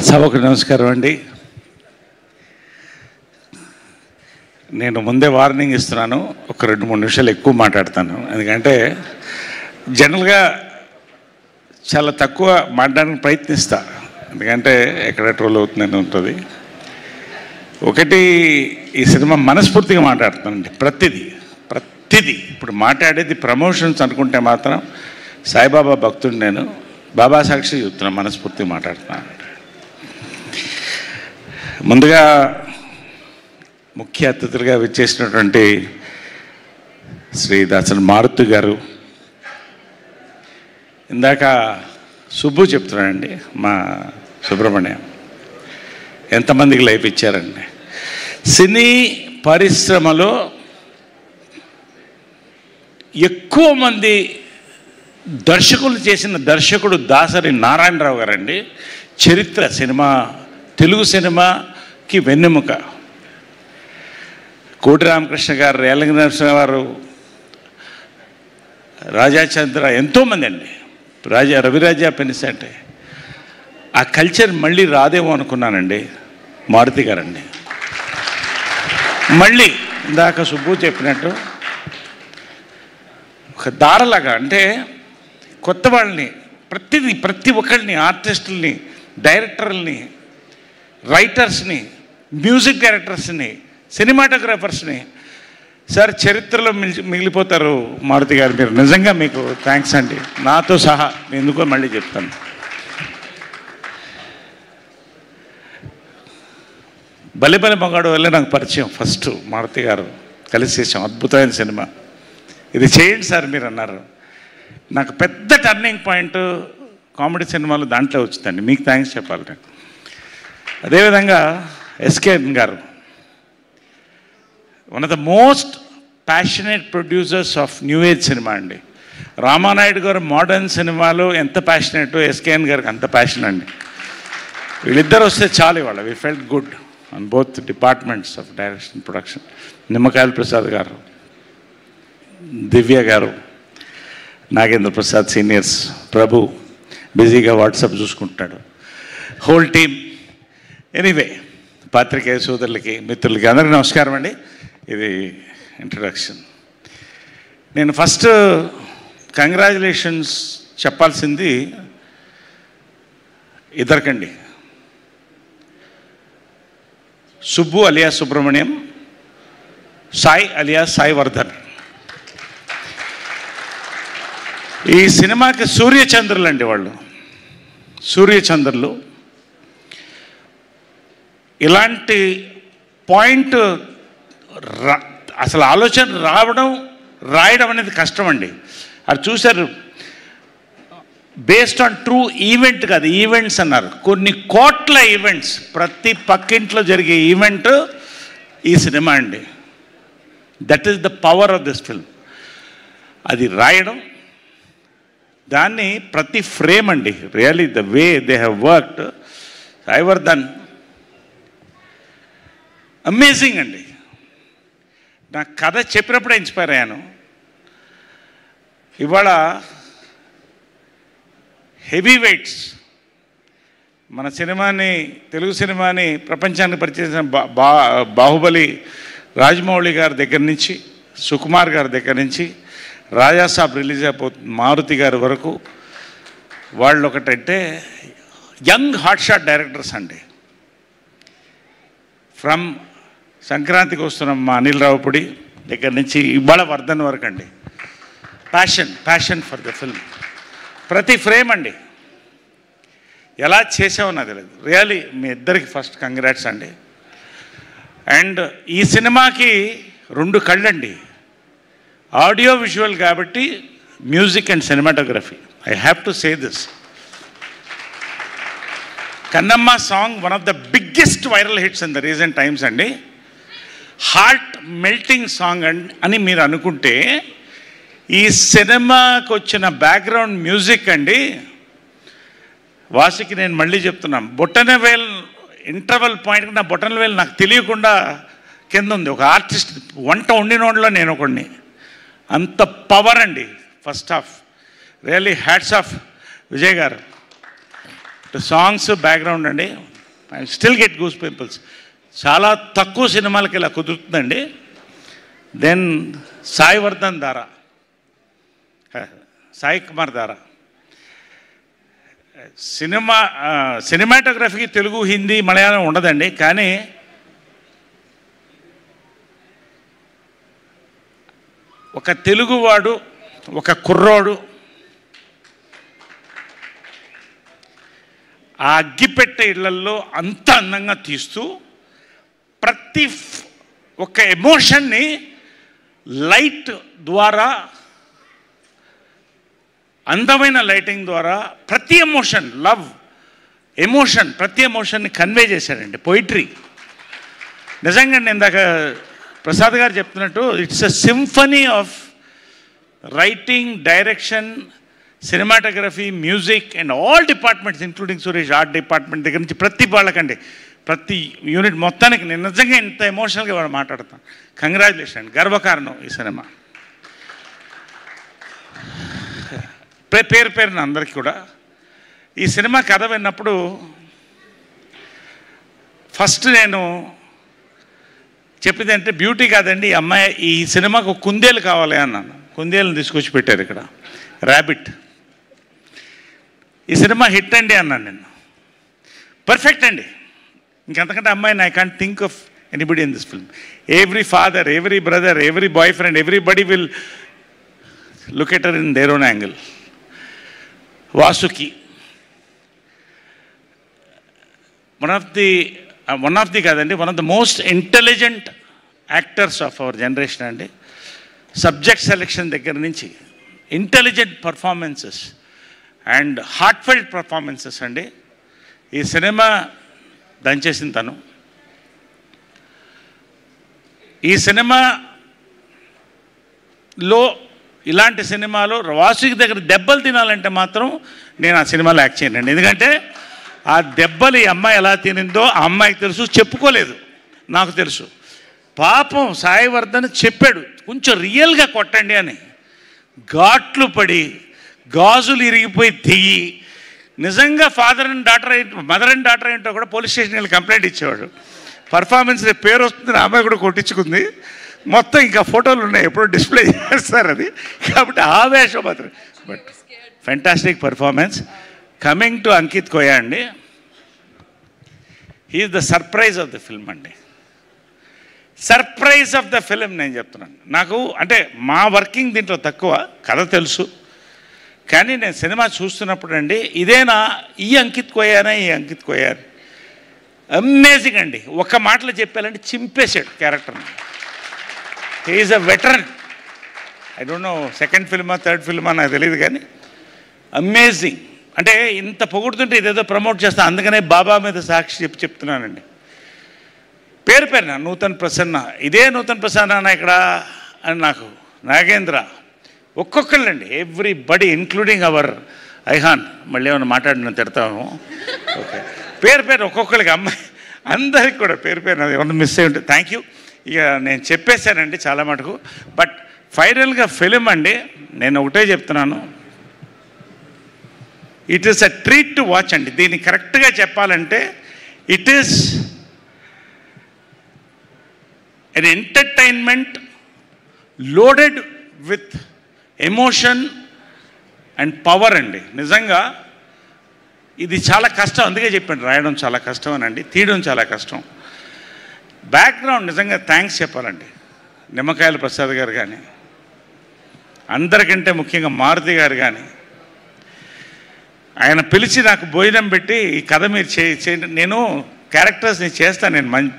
సభకు నమస్కారం అండి. నేను ముందే వార్నింగ్ ఇస్తున్నాను, ఒక 2-3 నిమిషాలు ఎక్కువ మాట్లాడతాను. ఎందుకంటే జనరల్గా చాలా తక్కువ మాట్లాడడానికి ప్రయత్నిస్తా, ఎందుకంటే ఎక్కడ ట్రోల్ అవుతుందని ఉంటుంది. ఒకటి, ఈ సినిమా మనస్ఫూర్తిగా మాట్లాడుతానండి. ప్రతిదీ ఇప్పుడు మాట్లాడేది ప్రమోషన్స్ అనుకుంటే మాత్రం సాయిబాబా భక్తుడు, నేను బాబా సాక్షి చెప్తున్నా, మనస్ఫూర్తిగా మాట్లాడుతున్నాను. ముందుగా ముఖ్య అతిథులుగా విచ్చేసినటువంటి శ్రీ దాసరి మారుతి గారు, ఇందాక సుబ్బు చెప్తున్నానండి, మా సుబ్రహ్మణ్యం ఎంతమందికి లైఫ్ ఇచ్చారండి. సినీ పరిశ్రమలో ఎక్కువ మంది దర్శకులు చేసిన దర్శకుడు దాసరి నారాయణరావు గారండి. చరిత్ర సినిమా, తెలుగు సినిమాకి వెన్నెముక. కోటి రామకృష్ణ గారు, రేలంగి నరసింహ గారు, రాజాచంద్ర, ఎంతోమంది అండి, రవిరాజా పెనిసంటే. ఆ కల్చర్ మళ్ళీ రాదేమో అనుకున్నానండి. మారుతి గారండి మళ్ళీ ఇందాక సుబ్బు చెప్పినట్టు ఒక దారలాగా, అంటే కొత్త వాళ్ళని, ప్రతి ఒక్కరిని, ఆర్టిస్టుల్ని, డైరెక్టర్లని, రైటర్స్ని, మ్యూజిక్ డైరెక్టర్స్ని, సినిమాటోగ్రాఫర్స్ని, సార్ చరిత్రలో మిగిలిపోతారు మారుతి గారు. మీరు నిజంగా మీకు థ్యాంక్స్ అండి, నాతో సహా. ఎందుకో మళ్ళీ చెప్తాను. బలి మగాడు వల్ల నాకు పరిచయం. ఫస్ట్ మారుతి గారు కలిసి చేసాం, అద్భుతమైన సినిమా. ఇది చేయండి సార్ మీరు అన్నారు. నాకు పెద్ద టర్నింగ్ పాయింట్ కామెడీ సినిమాలు దాంట్లో వచ్చిందండి. మీకు థ్యాంక్స్ చెప్పాలి నేను. అదేవిధంగా ఎస్కేఎన్ గారు, one of the most passionate producers of new age cinema అండి. రామానాయుడు గారు మోడర్న్ సినిమాలో ఎంత ప్యాషనేటో ఎస్కేఎన్ గారికి అంత ప్యాషన్ అండి. వీళ్ళిద్దరు వస్తే చాలు ఇవాళ. We felt good on both departments of direction, production. Nimmakayala Prasad గారు, దివ్య గారు, నాగేంద్ర ప్రసాద్ సీనియర్స్, ప్రభు బిజీగా వాట్సాప్ చూసుకుంటున్నాడు, హోల్ టీమ్. ఎనీవే, పాత్రికేయ సోదరులకి, మిత్రులకి అందరికీ నమస్కారం అండి. ఇది ఇంట్రడక్షన్. నేను ఫస్ట్ కంగ్రాచులేషన్స్ చెప్పాల్సింది ఇద్దరికండి. సుబ్బు అలియా సుబ్రహ్మణ్యం, సాయి అలియా సాయి వర్ధన్. ఈ సినిమాకి సూర్యచంద్రులు అండి వాళ్ళు, సూర్యచంద్రులు. ఇలాంటి పాయింట్ అసలు ఆలోచన రాయడం అనేది కష్టం అండి. అది చూశారు, బేస్డ్ ఆన్ ట్రూ ఈవెంట్ కాదు, ఈవెంట్స్ అన్నారు. కొన్ని కోట్ల ఈవెంట్స్, ప్రతి పక్కింట్లో జరిగే ఈవెంట్ ఈ సినిమా అండి. That is the power of this film. అది రాయడం, దాన్ని ప్రతి ఫ్రేమ్ అండి, really the way they have worked. Sai Vardhan amazing అండి. నాకు కథ చెప్పినప్పుడే ఇన్స్పైర్ అయ్యాను. ఇవాళ హెవీ వెయిట్స్ మన సినిమాని, తెలుగు సినిమాని ప్రపంచానికి పరిచయం బాహుబలి రాజమౌళి గారి దగ్గర నుంచి, సుకుమార్ గారి దగ్గర నుంచి, రాజాసాబ్ రిలీజ్ అయిపోతుంది మారుతి గారి వరకు. వాళ్ళు ఒకటంటే యంగ్ హాట్షాట్ డైరెక్టర్స్ అండి. ఫ్రమ్ సంక్రాంతికి వస్తున్నాం మా అనిల్ రావుపూడి దగ్గర నుంచి ఇవాళ వర్ధన్ వరకు అండి. Passion for the film. ప్రతి ఫ్రేమ్ అండి ఎలా చేసామో నాకు తెలియదు. రియలీ మీ ఇద్దరికి ఫస్ట్ కంగ్రాట్స్ అండి. అండ్ ఈ సినిమాకి 2 కళ్ళండి, ఆడియో విజువల్ కాబట్టి, music and cinematography. I have to say this. Kannamma song one of the biggest viral hits in the recent times అండి. హార్ట్ మెల్టింగ్ సాంగ్ అని మీరు అనుకుంటే, ఈ సినిమాకి వచ్చిన బ్యాక్గ్రౌండ్ మ్యూజిక్ అండి, వాసికి నేను మళ్ళీ చెప్తున్నాను, బొటనవేల్ ఇంటర్వల్ పాయింట్కి నా బొటనవేల్ నాకు తెలియకుండా కింద ఉంది. ఒక ఆర్టిస్ట్, వంట వండినోళ్ళలో నేను ఒకడిని. అంత పవర్ అండి first half. Really hats off Vijay గారు. సాంగ్స్ బ్యాక్గ్రౌండ్ అండి, I still get goose pimples. చాలా తక్కువ సినిమాలకి ఇలా కుదురుతుందండి. దెన్ సాయి వర్ధన్ దారా, సాయి కుమార్ దారా. సినిమాటోగ్రఫీకి తెలుగు, హిందీ, మలయాళం ఉండదండి. కానీ ఒక తెలుగువాడు, ఒక కుర్రోడు ఆ అగ్గిపెట్టె ఇళ్లల్లో అంత అందంగా తీస్తూ ప్రతి ఒక్క ఎమోషన్ని లైట్ ద్వారా, అందమైన లైటింగ్ ద్వారా ప్రతి ఎమోషన్, లవ్ ఎమోషన్, ప్రతి ఎమోషన్ని కన్వే చేశాడండి. పోయిట్రీ నిజంగా నేను ఇందాక ప్రసాద్ గారు చెప్తున్నట్టు it's a symphony of writing, direction, cinematography, music and all departments including Suresh, art department దగ్గర నుంచి ప్రతి వాళ్ళకండి, ప్రతి యూనిట్ మొత్తానికి నేను నిజంగా ఇంత ఎమోషనల్గా వాళ్ళు మాట్లాడతాను. కంగ్రాచులేషన్, గర్వకారణం ఈ సినిమా. పేరు పేరున అందరికీ కూడా ఈ సినిమా కథ విన్నప్పుడు ఫస్ట్ నేను చెప్పింది అంటే బ్యూటీ కాదండి, ఈ అమ్మాయి ఈ సినిమాకు కుందేలు కావాలి అన్నాను. కుందేలను తీసుకొచ్చి పెట్టారు ఇక్కడ, ర్యాబిట్. ఈ సినిమా హిట్ అండి అన్నాను నేను. పర్ఫెక్ట్ అండి, ఇంకంతకంటే అమ్మాయిని I can't think of anybody in this film. Every father, every brother, every boyfriend, everybody will look at her in their own angle. Vasuki one of the కాదండి, one of the most intelligent actors of our generation అండి. Subject selection దగ్గర నుంచి intelligent performances and heartfelt performances అండి. ఈ cinema దంచేసిన తను. ఈ సినిమాలో ఇలాంటి సినిమాలో వాసుకి దగ్గర దెబ్బలు తినాలంటే మాత్రం నేను ఆ సినిమాలో యాక్ట్ చేయనండి. ఎందుకంటే ఆ దెబ్బలు ఈ అమ్మాయి ఎలా తినిందో ఆ అమ్మాయికి తెలుసు, చెప్పుకోలేదు, నాకు తెలుసు. పాపం సాయి వర్ధన్ చెప్పాడు కొంచెం రియల్గా కొట్టండి అని. ఘాట్లు పడి గాజులు ఇరిగిపోయి తెయ్యి నిజంగా father and daughter mother and daughter ఏంటో కూడా పోలీస్ స్టేషన్కి వెళ్ళి కంప్లైంట్ ఇచ్చేవాడు. పర్ఫార్మెన్స్ పేరు వస్తుంది, అమ్మాయి కూడా కొట్టించుకుంది. మొత్తం ఇంకా ఫోటోలు ఉన్నాయి, ఎప్పుడో డిస్ప్లే చేస్తారు అది. కాబట్టి ఆవేశం మాత్రం. But fantastic performance. Coming to Ankith Koyya అండి, he's the surprise of the film అండి. సర్ప్రైజ్ ఆఫ్ ద ఫిలిం నేను చెప్తున్నాను. నాకు అంటే మా వర్కింగ్ దీంట్లో తక్కువ, కథ తెలుసు. కానీ నేను సినిమా చూస్తున్నప్పుడు అండి, ఇదేనా ఈ అంకిత్ కోయానా, ఈ అంకిత్ కోయా, అమేజింగ్ అండి. ఒక్క మాటలో చెప్పాలంటే చింపేశాడు క్యారెక్టర్ని. He's a veteran. I don't know second ఫిల్మా థర్డ్ ఫిల్మా నాకు తెలియదు, కానీ అమేజింగ్. అంటే ఇంత పొగుడుతుంటే ఇదేదో ప్రమోట్ చేస్తా, అందుకనే బాబా మీద సాక్షి చెప్తున్నానండి. పేరు పేరున నూతన్ ప్రసన్న, ఇదే నూతన్ ప్రసన్న ఇక్కడ అని నాకు నాగేంద్ర, ఒక్కొక్కళ్ళండి, ఎవ్రీబడి ఇంక్లూడింగ్ అవర్ ఐహాన్. మళ్ళీ ఏమైనా మాట్లాడిన తిడతాము. ఓకే, పేరు పేరు ఒక్కొక్కరికి, అమ్మాయి అందరికి కూడా పేరు పేరు ఏమన్నా మిస్ అయ్యి ఉంటుంది. Thank you. ఇక నేను చెప్పేశానండి చాలా మటుకు. బట్ ఫైనల్గా ఫిలిం అండి, నేను ఒకటే చెప్తున్నాను, it is a treat to watch అండి. దీన్ని కరెక్ట్గా చెప్పాలంటే it is an entertainment loaded with emotion and power అండి. నిజంగా ఇది చాలా కష్టం, అందుకే చెప్పాను రాయడం చాలా కష్టం అనండి, తీయడం చాలా కష్టం. బ్యాక్గ్రౌండ్ నిజంగా థ్యాంక్స్ చెప్పాలండి. నిమ్మకాయల ప్రసాద్ గారు కానీ, అందరికంటే ముఖ్యంగా మారుతి గారు కానీ, ఆయన పిలిచి నాకు భోజనం పెట్టి ఈ కథ మీరు చేయండి, నేను క్యారెక్టర్స్ని చేస్తాను, నేను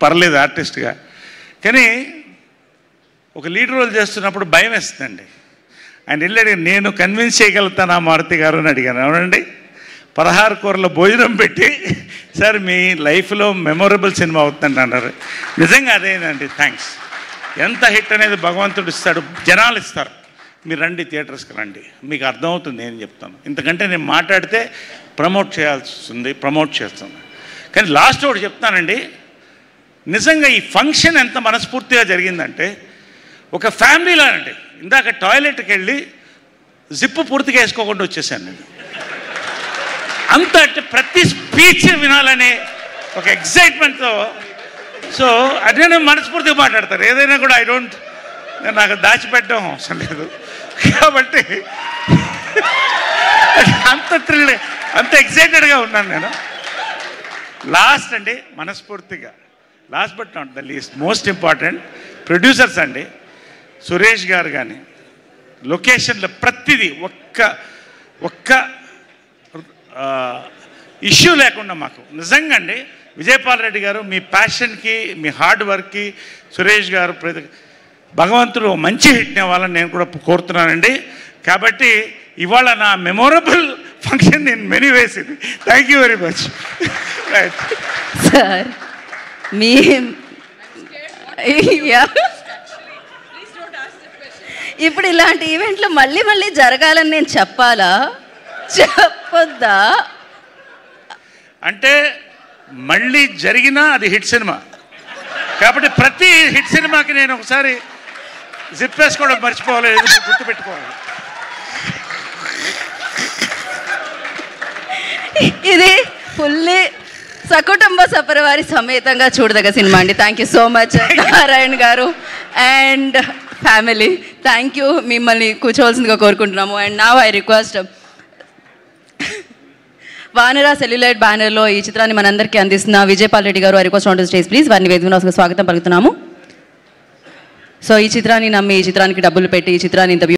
పర్లేదు ఆర్టిస్ట్గా, కానీ ఒక లీడ్ రోల్ చేస్తున్నప్పుడు భయం వేస్తుందండి. ఆయన వెళ్ళి నేను కన్విన్స్ చేయగలుగుతాను ఆ మారుతి గారు అని అడిగాను. అవునండి, 16 కూరల భోజనం పెట్టి సార్ మీ లైఫ్లో మెమొరబుల్ సినిమా అవుతుందండి అన్నారు. నిజంగా అదేనండి, థ్యాంక్స్. ఎంత హిట్ అనేది భగవంతుడు ఇస్తాడు, జనాలు ఇస్తారు. మీరు రండి, థియేటర్స్కి రండి, మీకు అర్థమవుతుంది నేను చెప్తాను. ఇంతకంటే నేను మాట్లాడితే ప్రమోట్ చేస్తుంది. కానీ లాస్ట్ ఒకటి చెప్తానండి, నిజంగా ఈ ఫంక్షన్ ఎంత మనస్ఫూర్తిగా జరిగిందంటే ఒక ఫ్యామిలీలో అండి. ఇందాక టాయిలెట్కి వెళ్ళి జిప్పు పూర్తిగా వేసుకోకుండా వచ్చేసాను నేను. అంత అంటే ప్రతి స్పీచ్ వినాలని ఒక ఎక్సైట్మెంట్తో. సో అదే నేను మనస్ఫూర్తిగా మాట్లాడతాను. ఏదైనా కూడా నేను నాకు దాచిపెట్టడం అవసరం లేదు. కాబట్టి అంత ఎక్సైటెడ్గా ఉన్నాను నేను. లాస్ట్ అండి, మనస్ఫూర్తిగా last but not the least most important producers అండి. సురేష్ గారు కానీ లొకేషన్లో ప్రతిదీ ఒక్క ఇష్యూ లేకుండా మాకు నిజంగా అండి. విజయపాల్ రెడ్డి గారు మీ ప్యాషన్కి, మీ హార్డ్ వర్క్కి సురేష్ గారు భగవంతుడు మంచి హిట్ని ఇవ్వాలని నేను కూడా కోరుతున్నానండి. కాబట్టి ఇవాళ నా memorable function in many ways ఇది. Thank you very much. Right sir, మీ ఇప్పుడు ఇలాంటి ఈవెంట్లు మళ్ళీ మళ్ళీ జరగాలని నేను చెప్పాలా, చెప్పొద్దా? అంటే మళ్ళీ జరిగినా అది హిట్ సినిమా కాబట్టి ప్రతి హిట్ సినిమాకి నేను ఒకసారి జిప్ వేసుకోవడం మర్చిపోవాలి, గుర్తుపెట్టుకోవాలి. ఇది ఫుల్లీ సకుటుంబ సపరివారి సమేతంగా చూడదగ్గ సినిమా అండి. Thank you so much Narayana garu and family. Thank you. మిమ్మల్ని కూర్చోవలసిందిగా కోరుకుంటున్నాము. And now I request Vanara celluloid బ్యానర్లో ఈ చిత్రాన్ని మనందరికీ అందిస్తున్న Vijayapal Reddy garu. I request on to stage please. వారిని వేదికగా స్వాగతం పలుకుతున్నాము. సో ఈ చిత్రాన్ని నమ్మి, ఈ చిత్రానికి డబ్బులు పెట్టి ఈ చిత్రాన్ని ఇంత